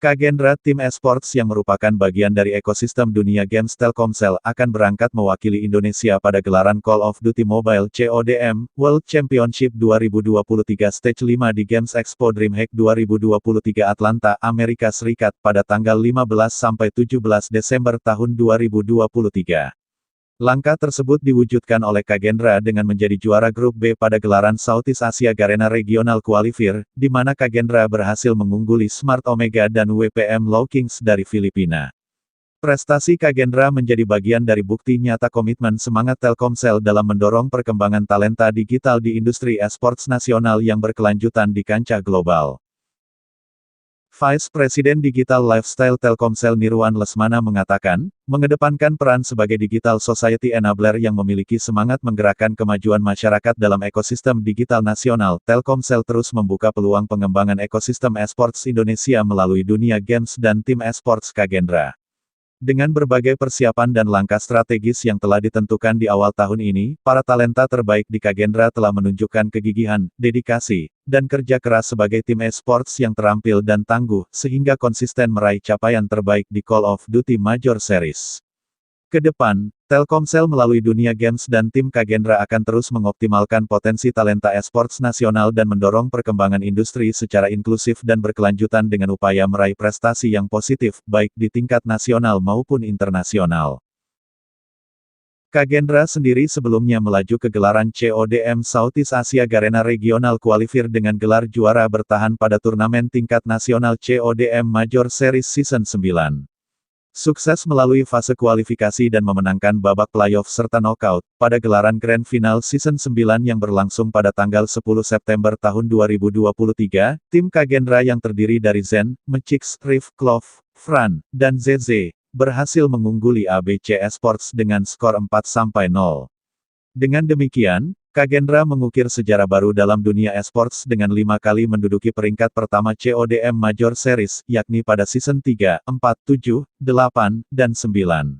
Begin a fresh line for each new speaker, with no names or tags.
Kagendra, tim esports yang merupakan bagian dari ekosistem dunia games Telkomsel, akan berangkat mewakili Indonesia pada gelaran Call of Duty Mobile (CODM) World Championship 2023 Stage 5 di Games Expo DreamHack 2023 Atlanta, Amerika Serikat, pada tanggal 15–17 Desember tahun 2023. Langkah tersebut diwujudkan oleh Kagendra dengan menjadi juara grup B pada gelaran Southeast Asia Garena Regional Qualifier, di mana Kagendra berhasil mengungguli Smart Omega dan WPM Law Kings dari Filipina. Prestasi Kagendra menjadi bagian dari bukti nyata komitmen semangat Telkomsel dalam mendorong perkembangan talenta digital di industri esports nasional yang berkelanjutan di kancah global. Vice President Digital Lifestyle Telkomsel Nirwan Lesmana mengatakan, mengedepankan peran sebagai digital society enabler yang memiliki semangat menggerakkan kemajuan masyarakat dalam ekosistem digital nasional, Telkomsel terus membuka peluang pengembangan ekosistem esports Indonesia melalui dunia games dan tim esports Kagendra. Dengan berbagai persiapan dan langkah strategis yang telah ditentukan di awal tahun ini, para talenta terbaik di Kagendra telah menunjukkan kegigihan, dedikasi, dan kerja keras sebagai tim esports yang terampil dan tangguh, sehingga konsisten meraih capaian terbaik di Call of Duty Major Series. Ke depan, Telkomsel melalui dunia games dan tim Kagendra akan terus mengoptimalkan potensi talenta esports nasional dan mendorong perkembangan industri secara inklusif dan berkelanjutan dengan upaya meraih prestasi yang positif, baik di tingkat nasional maupun internasional. Kagendra sendiri sebelumnya melaju ke gelaran CODM Southeast Asia Garena Regional Qualifier dengan gelar juara bertahan pada turnamen tingkat nasional CODM Major Series Season 9. Sukses melalui fase kualifikasi dan memenangkan babak playoff serta knockout, pada gelaran Grand Final Season 9 yang berlangsung pada tanggal 10 September tahun 2023, tim Kagendra yang terdiri dari Zen, Mechix, Riff, Clove, Fran, dan ZZ, berhasil mengungguli ABC Esports dengan skor 4-0. Dengan demikian, Kagendra mengukir sejarah baru dalam dunia esports dengan 5 kali menduduki peringkat pertama CODM Major Series, yakni pada season 3, 4, 7, 8, dan 9.